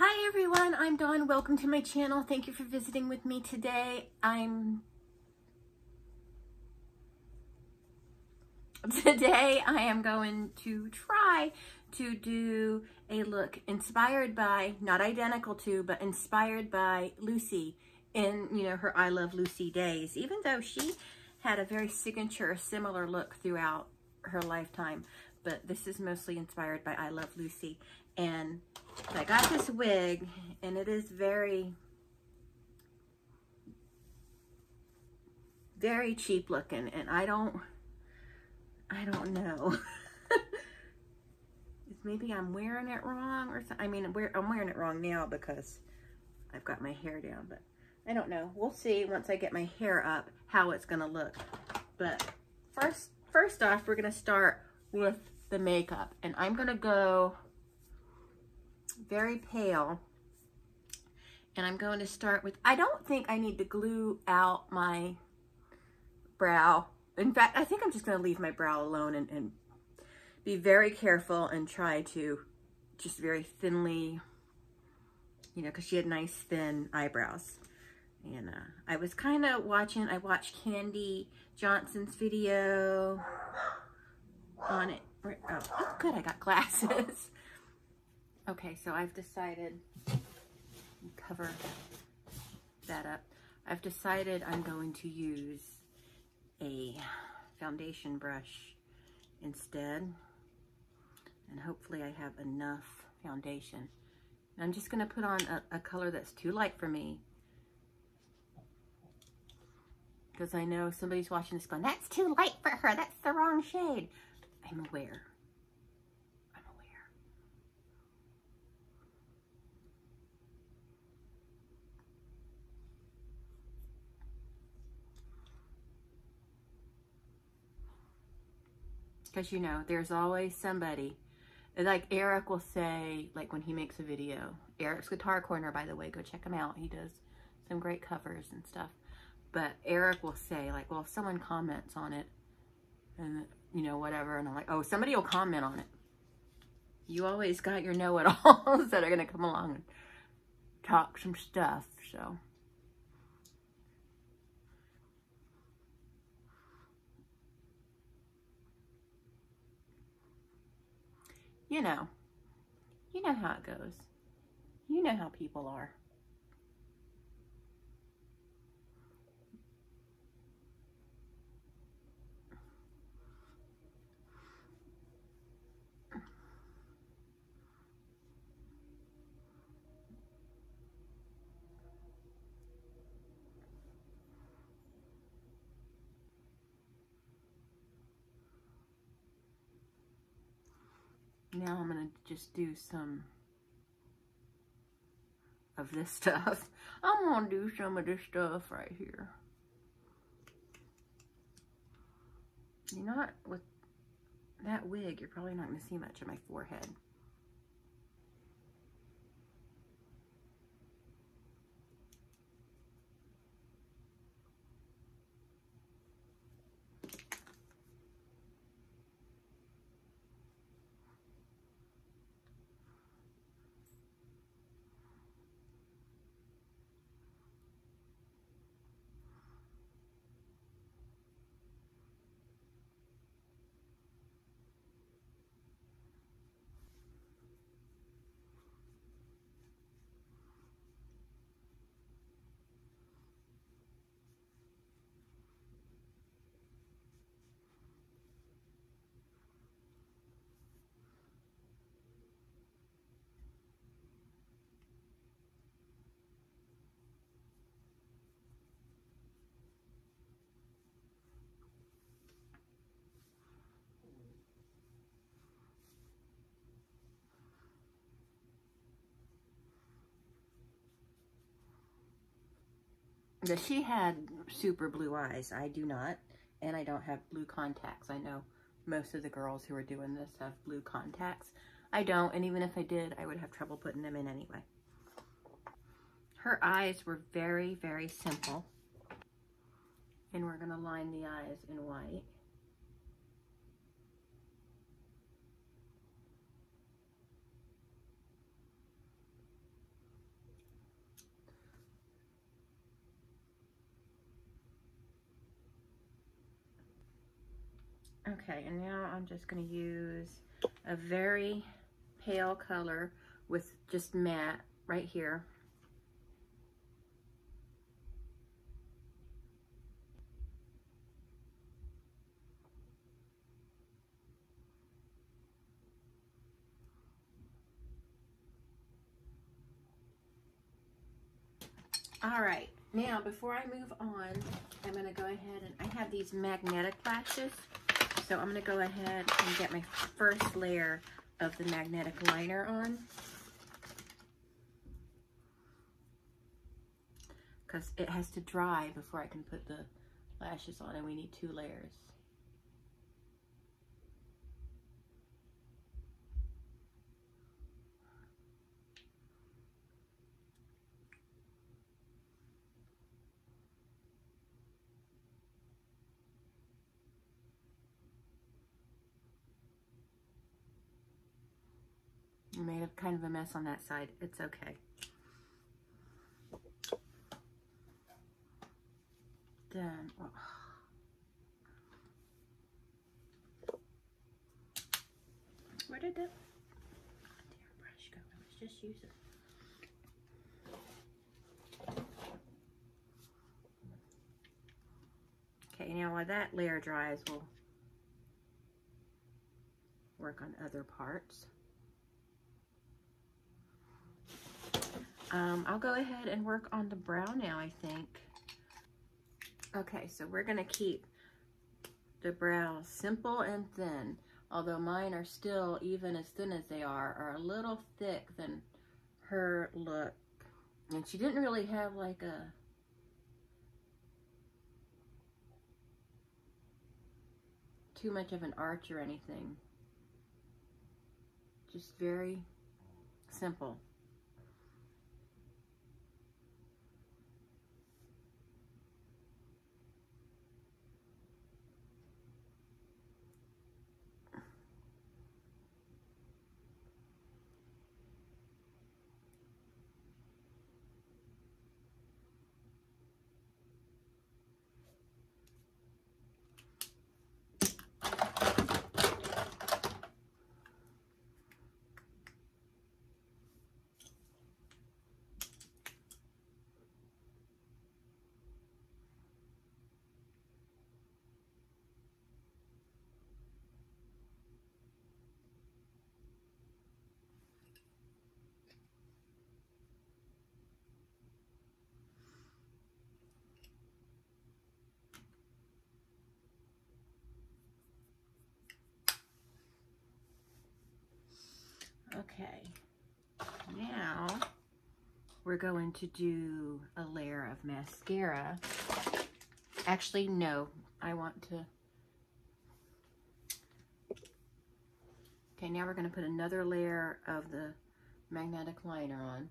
Hi everyone, I'm Dawn. Welcome to my channel. Thank you for visiting with me today. Today I am going to try to do a look inspired by, not identical to, but inspired by Lucy in, her I Love Lucy days, even though she had a very signature, similar look throughout her lifetime. But this is mostly inspired by I Love Lucy. And I got this wig, and it is very, very cheap looking, and I don't know. Maybe I'm wearing it wrong or something. I mean, I'm wearing it wrong now because I've got my hair down, but I don't know. We'll see once I get my hair up how it's gonna look. But first off, we're gonna start with the makeup, and I'm gonna go very pale, and I'm going to start with, I don't think I need to glue out my brow. In fact, I think I'm just going to leave my brow alone and be very careful and try to just very thinly, because she had nice thin eyebrows. And I was kind of I watched Candy Johnson's video on it. Oh, good, I got glasses. Okay, so I've decided, cover that up. I've decided I'm going to use a foundation brush instead. And hopefully I have enough foundation. And I'm just gonna put on a color that's too light for me. Because I know somebody's watching this going, that's too light for her, that's the wrong shade. I'm aware. Because there's always somebody, like Eric will say, like when he makes a video, Eric's Guitar Corner, by the way, go check him out. He does some great covers and stuff. But Eric will say, like, well, if someone comments on it and, whatever, and I'm like, oh, somebody will comment on it. You always got your know-it-alls that are going to come along and talk some stuff, so. You know how it goes. You know how people are. Now I'm going to just do some of this stuff. I'm going to do some of this stuff right here. You're not, with that wig, you're probably not going to see much of my forehead. But she had super blue eyes. I do not, and I don't have blue contacts. I know most of the girls who are doing this have blue contacts. I don't, and even if I did, I would have trouble putting them in anyway. Her eyes were very, very simple. And we're going to line the eyes in white. Okay, and now I'm just going to use a very pale color with just matte right here. All right, now before I move on, I'm going to go ahead and I have these magnetic lashes. So I'm going to go ahead and get my first layer of the magnetic liner on, because it has to dry before I can put the lashes on, and we need 2 layers. I made a kind of a mess on that side. It's okay. Then, oh. Where did that dear brush go? Let's just use it. Okay, now while that layer dries, we'll work on other parts. I'll go ahead and work on the brow now, I think. Okay, so we're gonna keep the brows simple and thin, although mine are still, even as thin as they are a little thick than her look. And she didn't really have like a too much of an arch or anything. Just very simple. Okay, now we're going to do a layer of mascara. Actually, no, I want to. Okay, now we're going to put another layer of the magnetic liner on.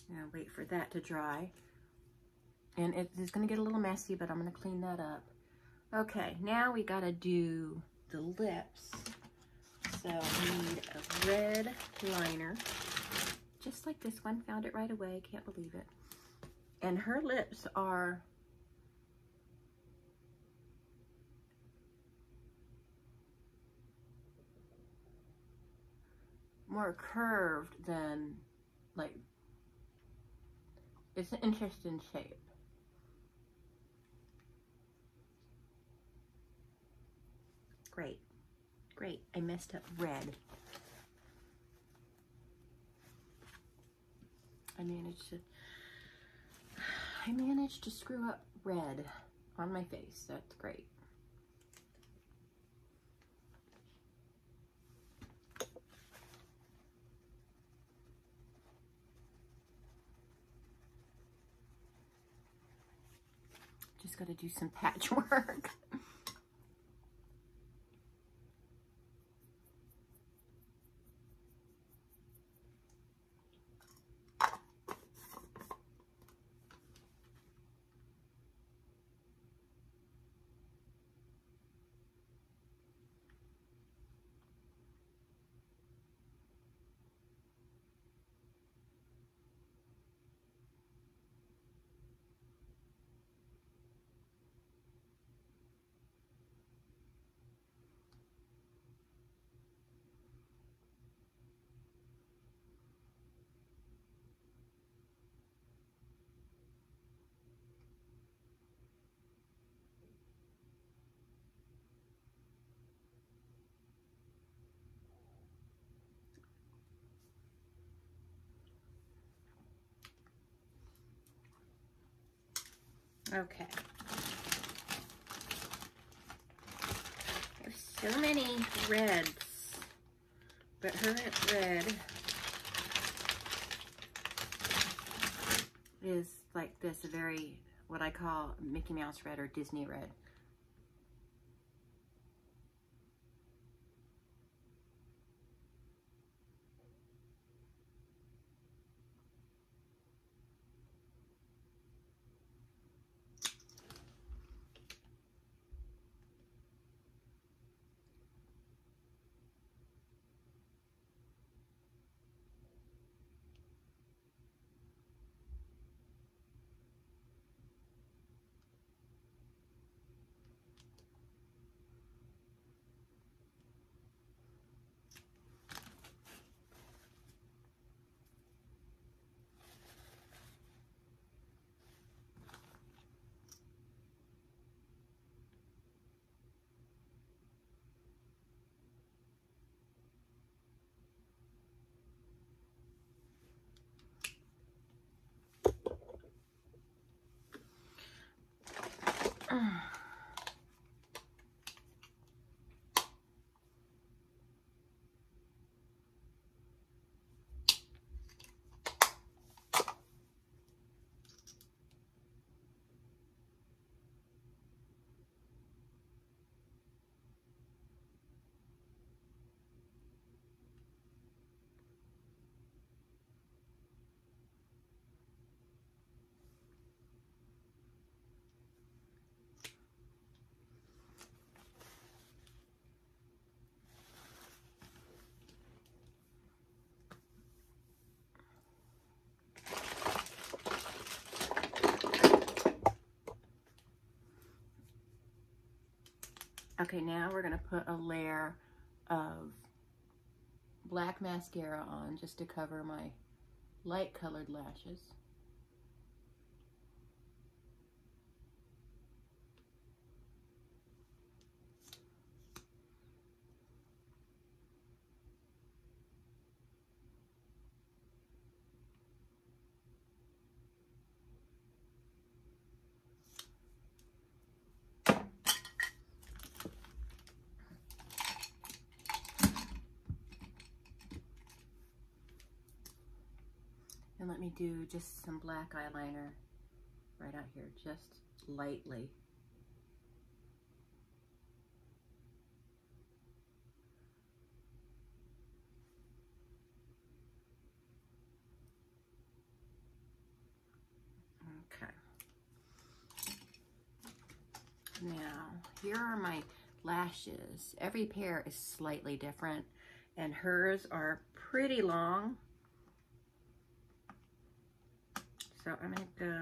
Now wait for that to dry. And it's going to get a little messy, but I'm going to clean that up. Okay, now we got to do the lips. So we need a red liner, just like this one. Found it right away, can't believe it. And her lips are more curved than, like, it's an interesting shape. Great, great. I messed up red. I managed to screw up red on my face. That's great. Just got to do some patchwork. Okay. There's so many reds, but her red is like this, a very, what I call Mickey Mouse red or Disney red. Okay, now we're going to put a layer of black mascara on just to cover my light colored lashes. And let me do just some black eyeliner right out here, just lightly. Okay. Now, here are my lashes. Every pair is slightly different, and hers are pretty long. So I'm going to go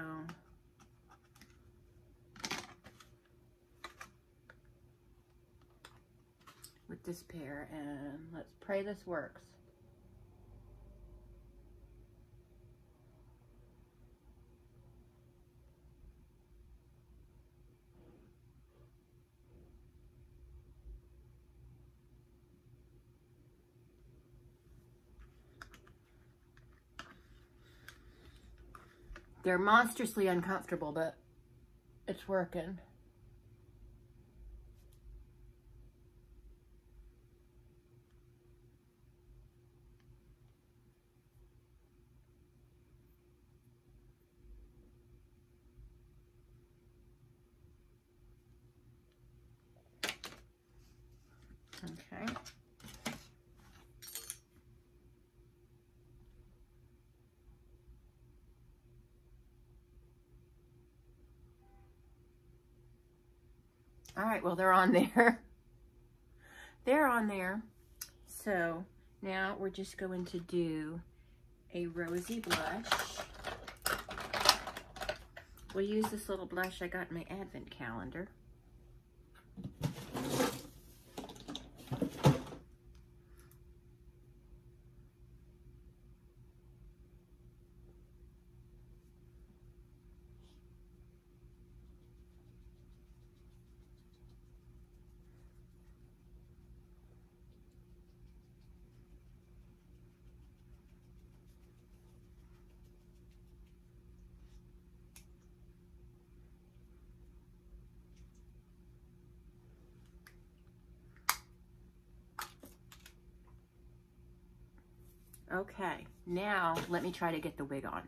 with this pair, and let's pray this works. They're monstrously uncomfortable, but it's working. Okay. All right, well, they're on there. They're on there. So now we're just going to do a rosy blush. We'll use this little blush I got in my advent calendar. Okay, now let me try to get the wig on.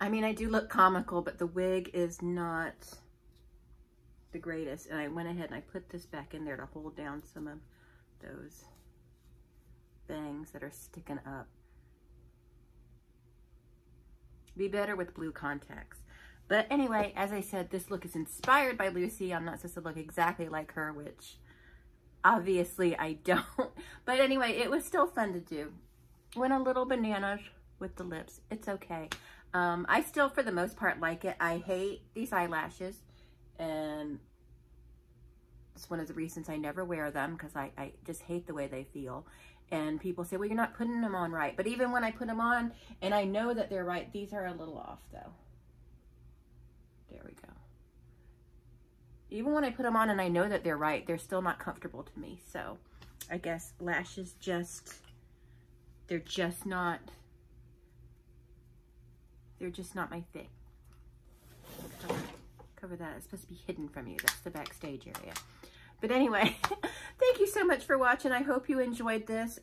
I mean, I do look comical, but the wig is not the greatest. And I went ahead and I put this back in there to hold down some of those bangs that are sticking up. Be better with blue contacts. But anyway, as I said, this look is inspired by Lucy. I'm not supposed to look exactly like her, which obviously I don't. But anyway, it was still fun to do. Went a little bananas with the lips. It's okay. I still, for the most part, like it. I hate these eyelashes, and it's one of the reasons I never wear them, because I just hate the way they feel. And people say, well, you're not putting them on right. But even when I put them on, and I know that they're right, these are a little off, though. There we go. Even when I put them on and I know that they're right, they're still not comfortable to me. So I guess lashes just, they're just not my thing. Cover that. It's supposed to be hidden from you. That's the backstage area. But anyway, thank you so much for watching. I hope you enjoyed this.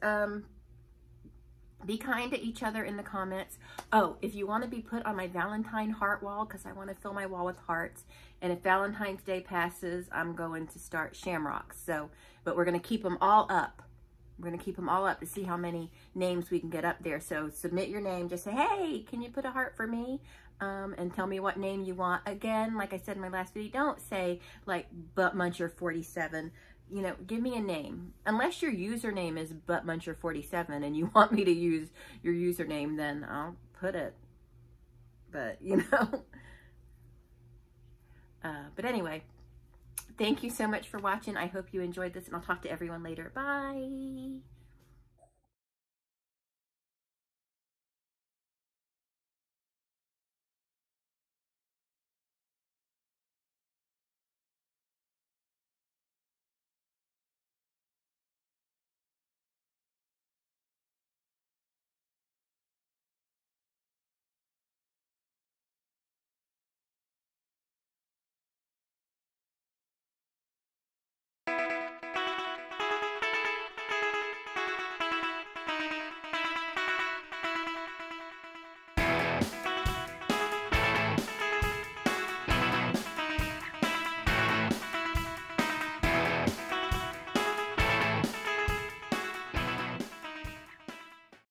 Be kind to each other in the comments. Oh, if you want to be put on my Valentine heart wall, because I want to fill my wall with hearts. And if Valentine's Day passes, I'm going to start shamrocks. So, but we're going to keep them all up. We're going to keep them all up to see how many names we can get up there. So submit your name. Just say, hey, can you put a heart for me? And tell me what name you want. Again, like I said in my last video, don't say like Buttmuncher47. You know, give me a name. Unless your username is Buttmuncher47 and you want me to use your username, then I'll put it. But, you know. But anyway, thank you so much for watching. I hope you enjoyed this, and I'll talk to everyone later. Bye.